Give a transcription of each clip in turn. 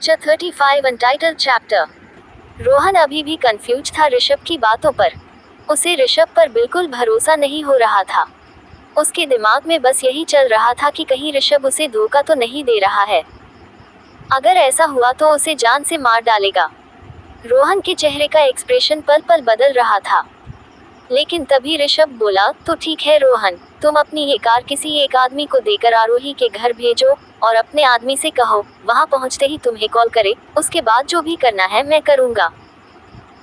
35 untitled chapter. Rohan अभी भी confuse था ऋषभ की बातों पर। उसे ऋषभ पर बिल्कुल भरोसा नहीं हो रहा था। उसके दिमाग में बस यही चल रहा था कि कहीं ऋषभ उसे धोखा तो नहीं दे रहा है। अगर ऐसा हुआ तो उसे जान से मार डालेगा। रोहन के चेहरे का एक्सप्रेशन पल पल बदल रहा था। लेकिन तभी ऋषभ बोला, तो ठीक है रोहन, तुम अपनी ये कार किसी एक आदमी को देकर आरोही के घर भेजो और अपने आदमी से कहो वहां पहुंचते ही तुम्हें कॉल करे, उसके बाद जो भी करना है मैं करूंगा।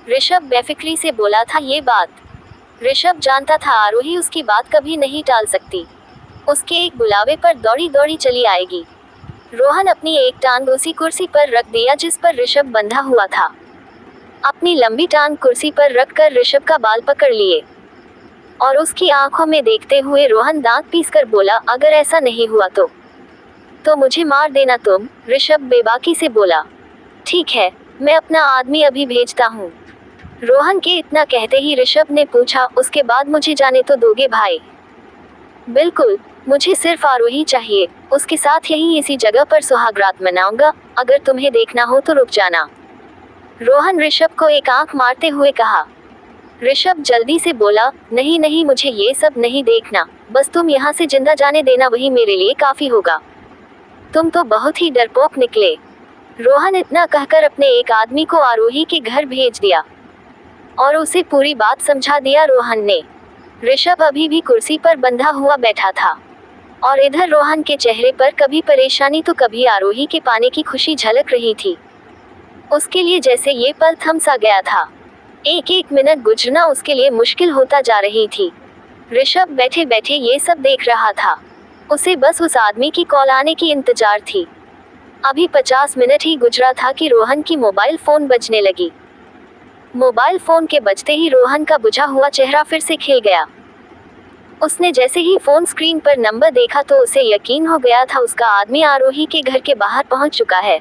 ऋषभ बेफिक्री से बोला था ये बात। ऋषभ जानता था आरोही उसकी बात कभी नहीं टाल सकती। उसके एक बुलावे पर दौड़ी दौड़ी चली आएगी। रोहन अपनी एक टांग उसी कुर्सी पर रख दिया जिस पर ऋषभ बंधा हुआ था। अपनी लंबी टांग कुर्सी पर रखकर ऋषभ का बाल पकड़ लिए और उसकी आंखों में देखते हुए रोहन दांत पीसकर बोला, अगर ऐसा नहीं हुआ तो मुझे मार देना तुम। ऋषभ बेबाकी से बोला, ठीक है, मैं अपना आदमी अभी भेजता हूँ। रोहन के इतना कहते ही ऋषभ ने पूछा, उसके बाद मुझे जाने तो दोगे भाई? बिल्कुल, मुझे सिर्फ आरोही चाहिए, उसके साथ यहीं इसी जगह पर सुहागरात मनाऊंगा। अगर तुम्हें देखना हो तो रुक जाना। रोहन ऋषभ को एक आंख मारते हुए कहा। ऋषभ जल्दी से बोला, नहीं नहीं, मुझे ये सब नहीं देखना, बस तुम यहाँ से जिंदा जाने देना, वही मेरे लिए काफी होगा। तुम तो बहुत ही डरपोक निकले। रोहन इतना कहकर अपने एक आदमी को आरोही के घर भेज दिया और उसे पूरी बात समझा दिया रोहन ने। ऋषभ अभी भी कुर्सी पर बंधा हुआ बैठा था और इधर रोहन के चेहरे पर कभी परेशानी तो कभी आरोही के पाने की खुशी झलक रही थी। उसके लिए जैसे ये पल थम सा गया था। एक एक मिनट गुजरना उसके लिए मुश्किल होता जा रही थी। ऋषभ बैठे बैठे ये सब देख रहा था। उसे बस उस आदमी की कॉल आने की इंतजार थी। अभी 50 मिनट ही गुजरा था कि रोहन की मोबाइल फोन बजने लगी। मोबाइल फोन के बजते ही रोहन का बुझा हुआ चेहरा फिर से खिल गया। उसने जैसे ही फोन स्क्रीन पर नंबर देखा तो उसे यकीन हो गया था उसका आदमी आरोही के घर के बाहर पहुंच चुका है।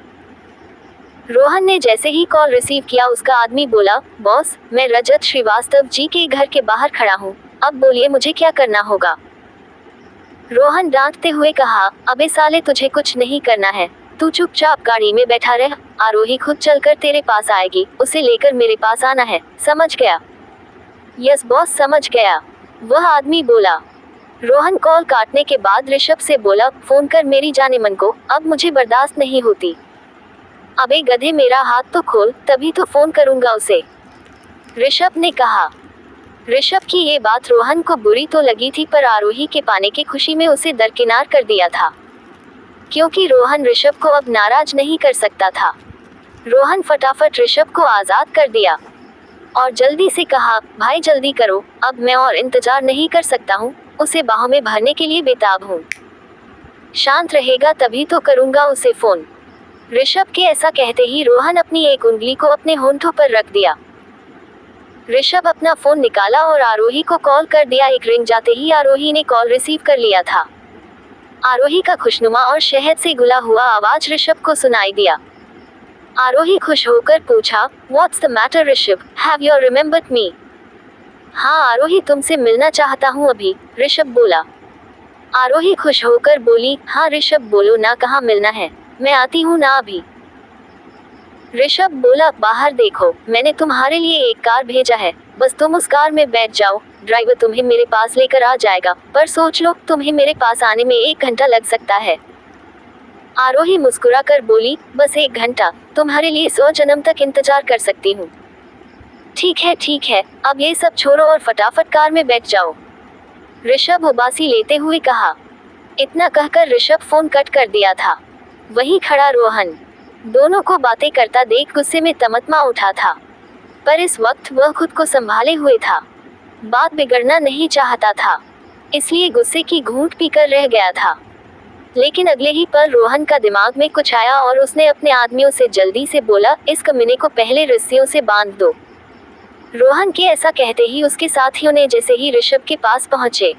रोहन ने जैसे ही कॉल रिसीव किया उसका आदमी बोला, बॉस, मैं रजत श्रीवास्तव जी के घर के बाहर खड़ा हूँ, अब बोलिए मुझे क्या करना होगा? रोहन डांटते हुए कहा, अबे साले, तुझे कुछ नहीं करना है, तू चुपचाप गाड़ी में बैठा रह, आरोही खुद चलकर तेरे पास आएगी, उसे लेकर मेरे पास आना है, समझ गया? यस बॉस, समझ गया, वह आदमी बोला। रोहन कॉल काटने के बाद ऋषभ से बोला, फोन कर मेरी जाने मन को, अब मुझे बर्दाश्त नहीं होती। अबे गधे, मेरा हाथ तो खोल, तभी तो फोन करूंगा उसे, ऋषभ ने कहा। ऋषभ की ये बात रोहन को बुरी तो लगी थी, पर आरोही के पाने की खुशी में उसे दरकिनार कर दिया था, क्योंकि रोहन ऋषभ को अब नाराज नहीं कर सकता था। रोहन फटाफट ऋषभ को आजाद कर दिया और जल्दी से कहा, भाई जल्दी करो, अब मैं और इंतजार नहीं कर सकता हूँ, उसे बाहों में भरने के लिए बेताब हूँ। शांत रहेगा तभी तो करूंगा उसे फोन। ऋषभ के ऐसा कहते ही रोहन अपनी एक उंगली को अपने होंठों पर रख दिया। ऋषभ अपना फोन निकाला और आरोही को कॉल कर दिया। एक रिंग जाते ही आरोही ने कॉल रिसीव कर लिया था। आरोही का खुशनुमा और शहद से घुला हुआ आवाज ऋषभ को सुनाई दिया। आरोही खुश होकर पूछा, what's the matter Rishabh, have you remembered me? हाँ आरोही, तुमसे मिलना चाहता हूँ अभी, ऋषभ बोला। आरोही खुश होकर बोली, हाँ ऋषभ बोलो ना, कहाँ मिलना है, मैं आती हूँ ना अभी। ऋषभ बोला, बाहर देखो, मैंने तुम्हारे लिए एक कार भेजा है, बस तुम उस कार में बैठ जाओ, ड्राइवर तुम्हें मेरे पास लेकर आ जाएगा, पर सोच लो, तुम्हें मेरे पास आने में 1 घंटा लग सकता है। आरोही मुस्कुरा कर बोली, बस 1 घंटा, तुम्हारे लिए 100 जन्म तक इंतजार कर सकती हूँ। ठीक है, अब ये सब छोड़ो और फटाफट कार में बैठ जाओ, ऋषभ उबासी लेते हुए कहा। इतना कहकर ऋषभ फोन कट कर दिया था। वहीं खड़ा रोहन दोनों को बातें करता देख गुस्से में तमतमा उठा था, पर इस वक्त वह खुद को संभाले हुए था। बात बिगड़ना नहीं चाहता था, इसलिए गुस्से की घूंट पीकर रह गया था। लेकिन अगले ही पल रोहन का दिमाग में कुछ आया और उसने अपने आदमियों से जल्दी से बोला, इस कमीने को पहले रस्सियों से बांध दो। रोहन के ऐसा कहते ही उसके साथियों ने जैसे ही ऋषभ के पास पहुंचे,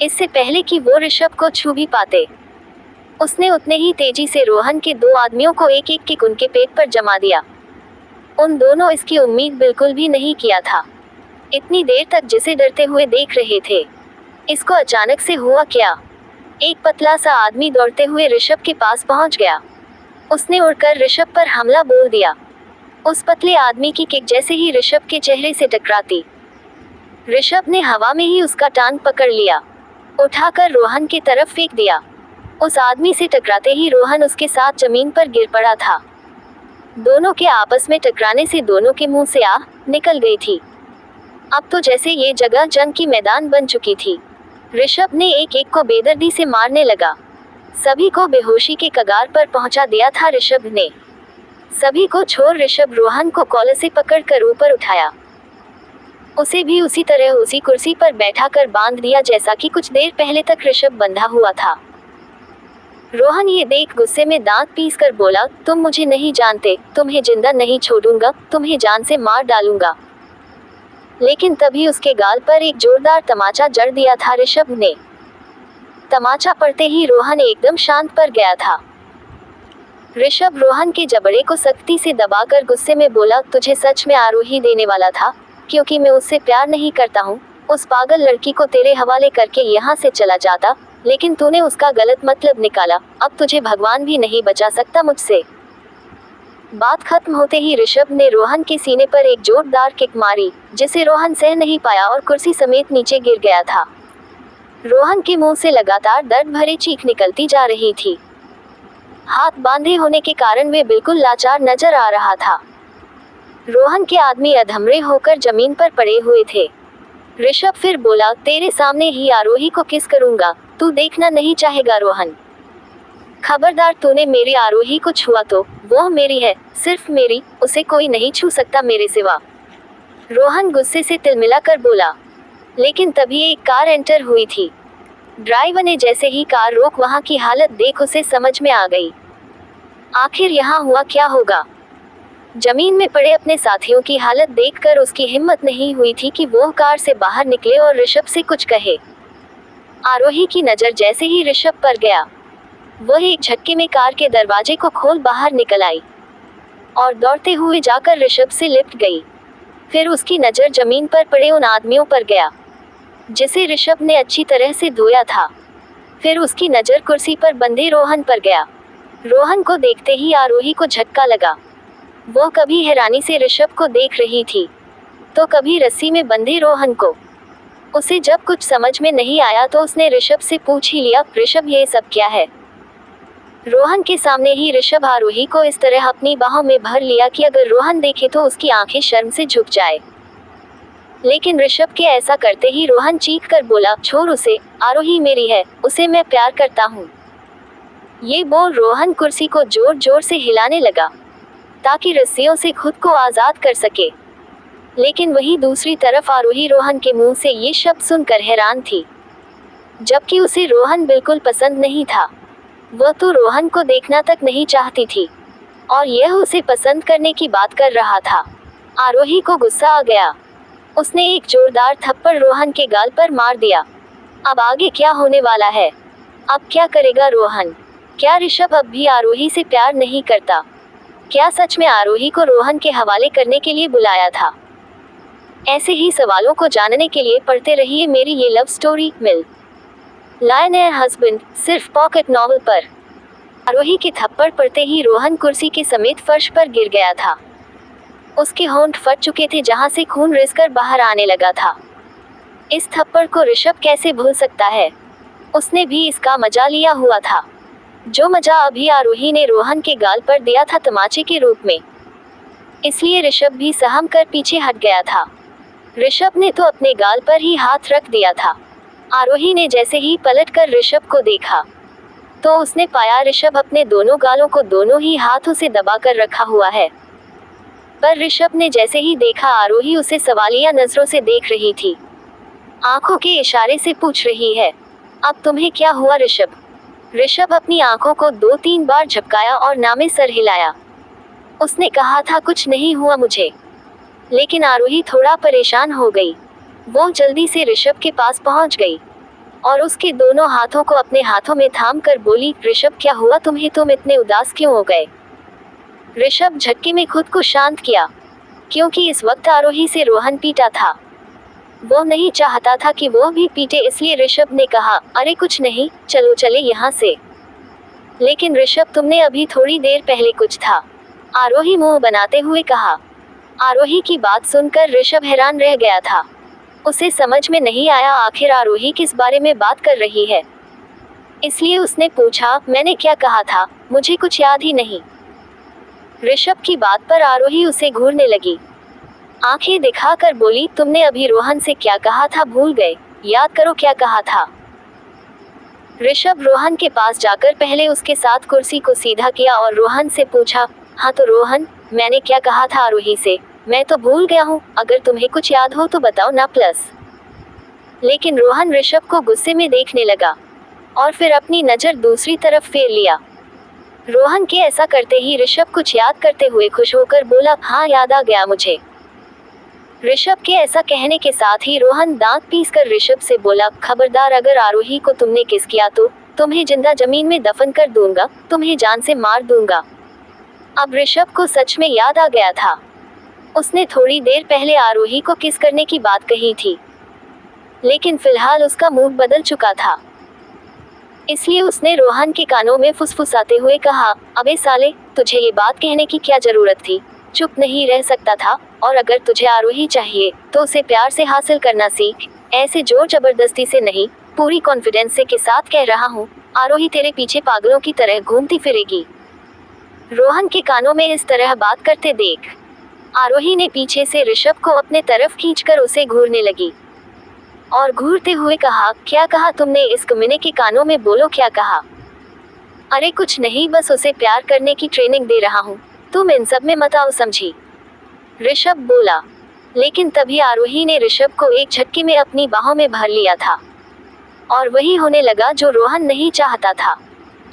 इससे पहले कि वो ऋषभ को छू भी पाते, उसने उतने ही तेजी से रोहन के 2 आदमियों को एक एक किक उनके पेट पर जमा दिया। उन दोनों इसकी उम्मीद बिल्कुल भी नहीं किया था। इतनी देर तक जिसे डरते हुए देख रहे थे, इसको अचानक से हुआ क्या? एक पतला सा आदमी दौड़ते हुए ऋषभ के पास पहुंच गया। उसने उड़कर ऋषभ पर हमला बोल दिया। उस पतले आदमी की किक जैसे ही ऋषभ के चेहरे से टकराती, ऋषभ ने हवा में ही उसका टांग पकड़ लिया, उठाकर रोहन की तरफ फेंक दिया। उस आदमी से टकराते ही रोहन उसके साथ जमीन पर गिर पड़ा था। दोनों के आपस में टकराने से दोनों के मुंह से आह निकल गई थी। अब तो जैसे ये जगह जंग की मैदान बन चुकी थी। ऋषभ ने एक एक को बेदर्दी से मारने लगा। सभी को बेहोशी के कगार पर पहुंचा दिया था ऋषभ ने। सभी को छोड़ ऋषभ रोहन को कॉलर से पकड़कर ऊपर उठाया। उसे भी उसी तरह उसी कुर्सी पर बैठाकर बांध दिया जैसा कि कुछ देर पहले तक ऋषभ बंधा हुआ था। रोहन ये देख गुस्से में दांत पीस कर बोला, तुम मुझे नहीं जानते, तुम्हें जिंदा नहीं छोड़ूंगा, तुम्हें जान से मार डालूंगा। लेकिन तभी उसके गाल पर एक जोरदार तमाचा जड़ दिया था ऋषभ ने। तमाचा पड़ते ही रोहन एकदम शांत पड़ गया था। ऋषभ रोहन के जबड़े को सख्ती से दबाकर गुस्से में बोला, तुझे सच में आरोही देने वाला था, क्योंकि मैं उससे प्यार नहीं करता हूँ। उस पागल लड़की को तेरे हवाले करके यहाँ से चला जाता, लेकिन तूने उसका गलत मतलब निकाला। अब तुझे भगवान भी नहीं बचा सकता मुझसे। बात खत्म होते ही ऋषभ ने रोहन के सीने पर एक जोरदार किक मारी, जिसे रोहन सह नहीं पाया और कुर्सी समेत नीचे गिर गया था। रोहन के मुंह से लगातार दर्द भरी चीख निकलती जा रही थी। हाथ बांधे होने के कारण वे बिल्कुल लाचार नजर आ रहा था। रोहन के आदमी अधमरे होकर जमीन पर पड़े हुए थे। ऋषभ फिर बोला, तेरे सामने ही आरोही को किस करूंगा, तू देखना नहीं चाहेगा रोहन। खबरदार, तूने मेरी आरोही को छुआ तो वो मेरी है, सिर्फ मेरी, उसे कोई नहीं छू सकता मेरे सिवा। रोहन गुस्से से तिलमिला कर बोला। लेकिन तभी एक कार एंटर हुई थी। ड्राइवर ने जैसे ही कार रोक वहां की हालत देख उसे समझ में आ गई। आखिर यहाँ हुआ क्या होगा। जमीन में पड़े अपने साथियों की हालत देखकर उसकी हिम्मत नहीं हुई थी कि वो कार से बाहर निकले और ऋषभ से कुछ कहे। आरोही की नज़र जैसे ही ऋषभ पर गया, वह एक झटके में कार के दरवाजे को खोल बाहर निकल आई और दौड़ते हुए जाकर ऋषभ से लिपट गई। फिर उसकी नज़र जमीन पर पड़े उन आदमियों पर गया जिसे ऋषभ ने अच्छी तरह से धोया था। फिर उसकी नज़र कुर्सी पर बंधे रोहन पर गया। रोहन को देखते ही आरोही को झटका लगा। वो कभी हैरानी से ऋषभ को देख रही थी, तो कभी रस्सी में बंधे रोहन को। उसे जब कुछ समझ में नहीं आया तो उसने ऋषभ से पूछ ही लिया, ऋषभ ये सब क्या है। रोहन के सामने ही ऋषभ आरोही को इस तरह अपनी बाहों में भर लिया कि अगर रोहन देखे तो उसकी आंखें शर्म से झुक जाए। लेकिन ऋषभ के ऐसा करते ही रोहन चीख कर बोला, छोड़ उसे, आरोही मेरी है, उसे मैं प्यार करता हूँ। ये बोल रोहन कुर्सी को जोर जोर से हिलाने लगा ताकि रस्सियों से खुद को आज़ाद कर सके। लेकिन वहीं दूसरी तरफ आरोही रोहन के मुंह से ये शब्द सुनकर हैरान थी, जबकि उसे रोहन बिल्कुल पसंद नहीं था। वह तो रोहन को देखना तक नहीं चाहती थी और यह उसे पसंद करने की बात कर रहा था। आरोही को गुस्सा आ गया। उसने एक जोरदार थप्पड़ रोहन के गाल पर मार दिया। अब आगे क्या होने वाला है? अब क्या करेगा रोहन? क्या ऋषभ अब भी आरोही से प्यार नहीं करता? क्या सच में आरोही को रोहन के हवाले करने के लिए बुलाया था? ऐसे ही सवालों को जानने के लिए पढ़ते रहिए मेरी ये love story million and husband, सिर्फ पॉकेट नॉवल पर। आरोही के थप्पड़ पड़ते ही रोहन कुर्सी के समेत फर्श पर गिर गया था। उसके होंठ फट चुके थे जहां से खून रिसकर बाहर आने लगा था। इस थप्पड़ को ऋषभ कैसे भूल सकता है? उसने भी इसका मजा लिया हुआ था, जो मजा अभी आरोही ने रोहन के गाल पर दिया था तमाचे के रूप में। इसलिए ऋषभ भी सहम कर पीछे हट गया था। ऋषभ ने तो अपने गाल पर ही हाथ रख दिया था। आरोही ने जैसे ही पलटकर ऋषभ को देखा तो उसने पाया ऋषभ अपने दोनों गालों को दोनों ही हाथों से दबाकर रखा हुआ है। पर ऋषभ ने जैसे ही देखा आरोही उसे सवालिया नजरों से देख रही थी, आंखों के इशारे से पूछ रही है, अब तुम्हें क्या हुआ ऋषभ? ऋषभ अपनी आंखों को 2-3 बार झपकाया और नामे सर हिलाया। उसने कहा था कुछ नहीं हुआ मुझे। लेकिन आरोही थोड़ा परेशान हो गई। वो जल्दी से ऋषभ के पास पहुंच गई और उसके दोनों हाथों को अपने हाथों में थाम कर बोली, ऋषभ क्या हुआ तुम्हें? तुम इतने उदास क्यों हो गए? ऋषभ झटके में खुद को शांत किया, क्योंकि इस वक्त आरोही से रोहन पीटा था। वो नहीं चाहता था कि वो भी पीटे, इसलिए ऋषभ ने कहा, अरे कुछ नहीं, चलो चले यहाँ से। लेकिन ऋषभ, तुमने अभी थोड़ी देर पहले कुछ था, आरोही मुंह बनाते हुए कहा। आरोही की बात सुनकर ऋषभ हैरान रह गया था। उसे समझ में नहीं आया आखिर आरोही किस बारे में बात कर रही है। इसलिए उसने पूछा, मैंने क्या कहा था, मुझे कुछ याद ही नहीं। ऋषभ की बात पर आरोही उसे घूरने लगी। आंखें दिखाकर बोली, तुमने अभी रोहन से क्या कहा था, भूल गए? याद करो क्या कहा था। ऋषभ रोहन के पास जाकर पहले उसके साथ कुर्सी को सीधा किया और रोहन से पूछा, हाँ तो रोहन, मैंने क्या कहा था आरोही से? मैं तो भूल गया हूँ, अगर तुम्हें कुछ याद हो तो बताओ ना प्लस। लेकिन रोहन ऋषभ को गुस्से में देखने लगा और फिर अपनी नज़र दूसरी तरफ फेर लिया। रोहन के ऐसा करते ही ऋषभ कुछ याद करते हुए खुश होकर बोला, हाँ याद आ गया मुझे। ऋषभ के ऐसा कहने के साथ ही रोहन दांत पीसकर ऋषभ से बोला, खबरदार, अगर आरोही को तुमने किस किया तो तुम्हें जिंदा जमीन में दफन कर दूंगा, तुम्हें जान से मार दूंगा। अब ऋषभ को सच में याद आ गया था। उसने थोड़ी देर पहले आरोही को किस करने की बात कही थी, लेकिन फिलहाल उसका मूड बदल चुका था। इसलिए उसने रोहन के कानों में फुसफुसाते हुए कहा, अबे साले, तुझे ये बात कहने की क्या जरूरत थी? चुप नहीं रह सकता था? और अगर तुझे आरोही चाहिए तो उसे प्यार से हासिल करना सीख, ऐसे जोर जबरदस्ती से नहीं। पूरी कॉन्फिडेंस से के साथ कह रहा हूँ, आरोही तेरे पीछे पागलों की तरह घूमती फिरेगी। रोहन के कानों में इस तरह बात करते देख आरोही ने पीछे से ऋषभ को अपने तरफ खींचकर उसे घूरने लगी और घूरते हुए कहा, क्या कहा तुमने? इस कमीने के कानों में बोलो, क्या कहा? अरे कुछ नहीं, बस उसे प्यार करने की ट्रेनिंग दे रहा हूँ, तुम इन सब में मत आओ, समझी? ऋषभ बोला। लेकिन तभी आरोही ने ऋषभ को एक झटके में अपनी बाहों में भर लिया था और वही होने लगा जो रोहन नहीं चाहता था।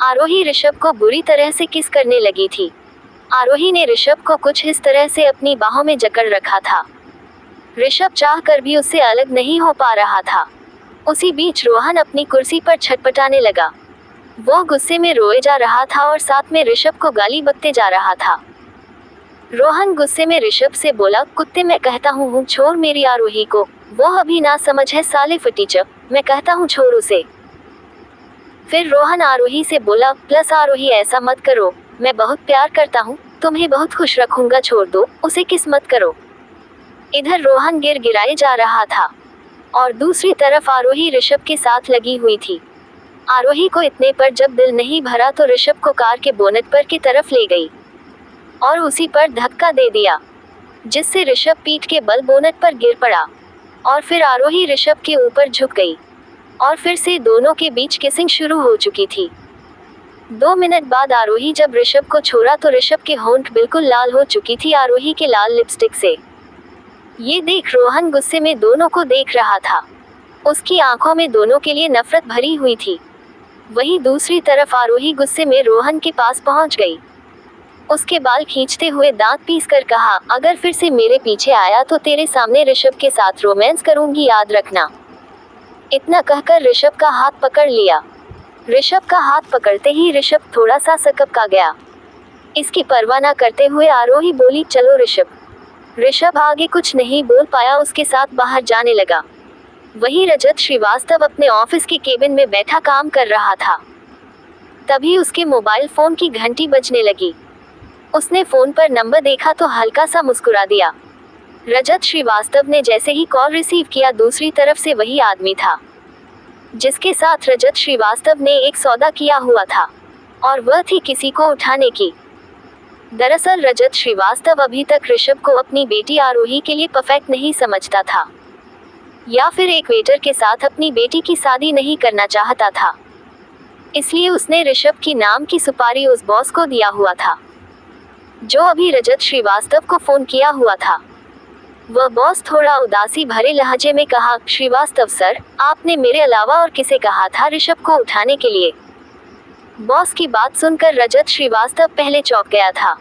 आरोही ऋषभ को बुरी तरह से किस करने लगी थी। आरोही ने ऋषभ को कुछ इस तरह से अपनी बाहों में जकड़ रखा था। ऋषभ चाहकर भी उससे अलग नहीं हो पा रहा था। उसी बीच रोहन अपनी कुर्सी पर छटपटाने लगा। वो गुस्से में रोए जा रहा था और साथ में ऋषभ को गाली बकते जा रहा था। रोहन गुस्से में ऋषभ से बोला, कुत्ते, मैं कहता हूँ छोड़ मेरी आरोही को, वो अभी ना समझ है साले फटीचर, मैं कहता हूँ छोड़ उसे। फिर रोहन आरोही से बोला, प्लस आरोही ऐसा मत करो, मैं बहुत प्यार करता हूँ, तुम्हें बहुत खुश रखूंगा, छोड़ दो उसे, किस मत करो। इधर रोहन गिड़गिड़ाए जा रहा था और दूसरी तरफ आरोही ऋषभ के साथ लगी हुई थी। आरोही को इतने पर जब दिल नहीं भरा तो ऋषभ को कार के बोनट पर की तरफ ले गई और उसी पर धक्का दे दिया, जिससे ऋषभ पीठ के बल बोनट पर गिर पड़ा और फिर आरोही ऋषभ के ऊपर झुक गई और फिर से दोनों के बीच किसिंग शुरू हो चुकी थी। 2 मिनट बाद आरोही जब ऋषभ को छोड़ा तो ऋषभ के होंठ बिल्कुल लाल हो चुकी थी आरोही के लाल लिपस्टिक से। ये देख रोहन गुस्से में दोनों को देख रहा था। उसकी आंखों में दोनों के लिए नफरत भरी हुई थी। वहीं दूसरी तरफ आरोही गुस्से में रोहन के पास पहुंच गई। उसके बाल खींचते हुए दांत पीस कर कहा, अगर फिर से मेरे पीछे आया तो तेरे सामने ऋषभ के साथ रोमांस करूंगी, याद रखना। इतना कहकर ऋषभ का हाथ पकड़ लिया। ऋषभ का हाथ पकड़ते ही ऋषभ थोड़ा सा सकपका गया। इसकी परवाह न करते हुए आरोही बोली, चलो ऋषभ। ऋषभ आगे कुछ नहीं बोल पाया, उसके साथ बाहर जाने लगा। वहीं रजत श्रीवास्तव अपने ऑफिस के केबिन में बैठा काम कर रहा था। तभी उसके मोबाइल फोन की घंटी बजने लगी। उसने फोन पर नंबर देखा तो हल्का सा मुस्कुरा दिया। रजत श्रीवास्तव ने जैसे ही कॉल रिसीव किया, दूसरी तरफ से वही आदमी था जिसके साथ रजत श्रीवास्तव ने एक सौदा किया हुआ था और वह थी किसी को उठाने की। दरअसल रजत श्रीवास्तव अभी तक ऋषभ को अपनी बेटी आरोही के लिए परफेक्ट नहीं समझता था, या फिर एक वेटर के साथ अपनी बेटी की शादी नहीं करना चाहता था। इसलिए उसने ऋषभ की नाम की सुपारी उस बॉस को दिया हुआ था जो अभी रजत श्रीवास्तव को फोन किया हुआ था। वह बॉस थोड़ा उदासी भरे लहजे में कहा, श्रीवास्तव सर, आपने मेरे अलावा और किसे कहा था ऋषभ को उठाने के लिए? बॉस की बात सुनकर रजत श्रीवास्तव पहले चौंक गया था,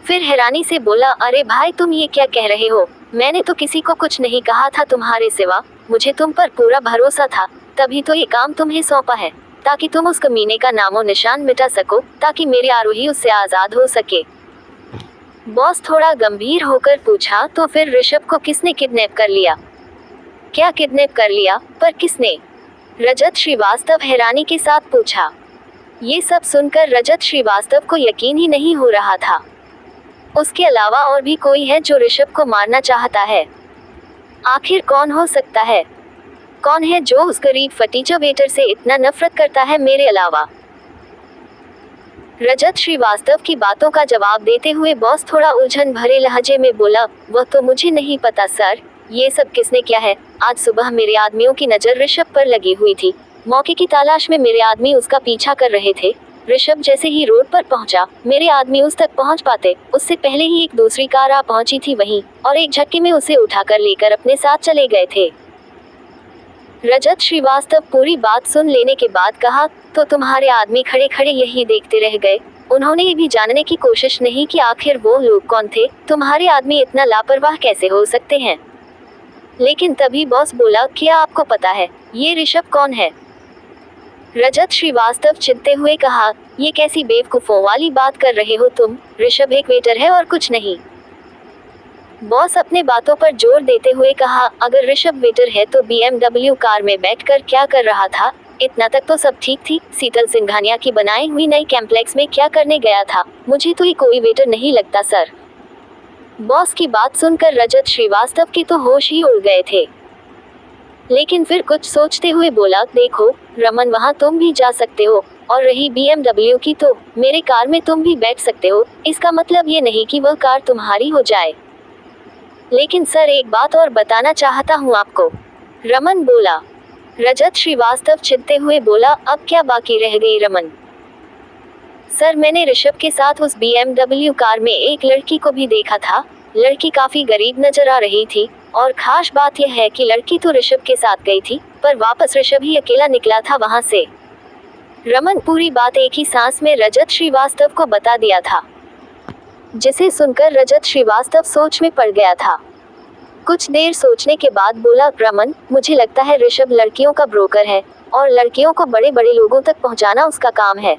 फिर हैरानी से बोला, अरे भाई तुम ये क्या कह रहे हो? मैंने तो किसी को कुछ नहीं कहा था तुम्हारे सिवा, मुझे तुम पर पूरा भरोसा था, तभी तो ये काम तुम्हें सौंपा है, ताकि तुम उस कमीने का नामो निशान मिटा सको, ताकि मेरी आरोही उससे आज़ाद हो सके। बॉस थोड़ा गंभीर होकर पूछा, तो फिर ऋषभ को किसने किडनैप कर लिया? क्या किडनैप कर लिया? पर किसने? रजत श्रीवास्तव हैरानी के साथ पूछा। ये सब सुनकर रजत श्रीवास्तव को यकीन ही नहीं हो रहा था। उसके अलावा और भी कोई है जो ऋषभ को मारना चाहता है। आखिर कौन हो सकता है? कौन है जो उस गरीब फटीचर वेटर से इतना नफरत करता है मेरे अलावा? रजत श्रीवास्तव की बातों का जवाब देते हुए बॉस थोड़ा उलझन भरे लहजे में बोला, वह तो मुझे नहीं पता सर, ये सब किसने किया है? आज सुबह मेरे आदमियों की नज़र ऋषभ पर लगी हुई थी। मौके की तलाश में मेरे आदमी उसका पीछा कर रहे थे। ऋषभ जैसे ही रोड पर पहुंचा, मेरे आदमी उस तक पहुंच पाते उससे पहले ही एक दूसरी कार आ पहुंची थी वहीं, और एक झटके में उसे उठाकर लेकर अपने साथ चले गए थे। रजत श्रीवास्तव पूरी बात सुन लेने के बाद कहा, तो तुम्हारे आदमी खड़े खड़े यही देखते रह गए? उन्होंने ये भी जानने की कोशिश नहीं कि आखिर वो लोग कौन थे? तुम्हारे आदमी इतना लापरवाह कैसे हो सकते हैं? लेकिन तभी बॉस बोला, क्या आपको पता है ये ऋषभ कौन है? रजत श्रीवास्तव चिढ़ते हुए कहा, ये कैसी बेवकूफ़ों वाली बात कर रहे हो तुम? ऋषभ एक वेटर है और कुछ नहीं। बॉस अपने बातों पर जोर देते हुए कहा, अगर ऋषभ वेटर है तो BMW कार में बैठकर क्या कर रहा था? इतना तक तो सब ठीक थी। शीतल सिंघानिया की बनाई हुई नई कॉम्प्लेक्स में क्या करने गया था? मुझे तो ये कोई वेटर नहीं लगता सर। बॉस की बात सुनकर रजत श्रीवास्तव के तो होश ही उड़ गए थे, लेकिन फिर कुछ सोचते हुए बोला, देखो रमन, वहाँ तुम भी जा सकते हो, और रही BMW की तो मेरे कार में तुम भी बैठ सकते हो। इसका मतलब ये नहीं कि वह कार तुम्हारी हो जाए। लेकिन सर एक बात और बताना चाहता हूँ आपको, रमन बोला। रजत श्रीवास्तव चिढ़ते हुए बोला, अब क्या बाकी रह गई रमन? सर मैंने ऋषभ के साथ उस BMW कार में एक लड़की को भी देखा था। लड़की काफ़ी गरीब नजर आ रही थी, और खास बात यह है कि लड़की तो ऋषभ के साथ गई थी, पर वापस ऋषभ ही अकेला निकला था वहां से। रमन पूरी बात एक ही सांस में रजत श्रीवास्तव को बता दिया था, जिसे सुनकर रजत श्रीवास्तव सोच में पड़ गया था। कुछ देर सोचने के बाद बोला, रमन, मुझे लगता है ऋषभ लड़कियों का ब्रोकर है, और लड़कियों को बड़े बड़े लोगों तक पहुंचाना उसका काम है।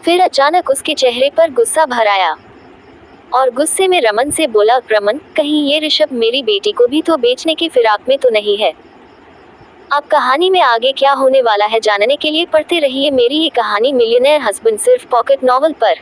फिर अचानक उसके चेहरे पर गुस्सा भर आया, और गुस्से में रमन से बोला, रमन, कहीं ये ऋषभ मेरी बेटी को भी तो बेचने की फिराक में तो नहीं है? अब कहानी में आगे क्या होने वाला है जानने के लिए पढ़ते रहिए मेरी ये कहानी मिलियनेयर हस्बैंड सिर्फ पॉकेट नॉवल पर।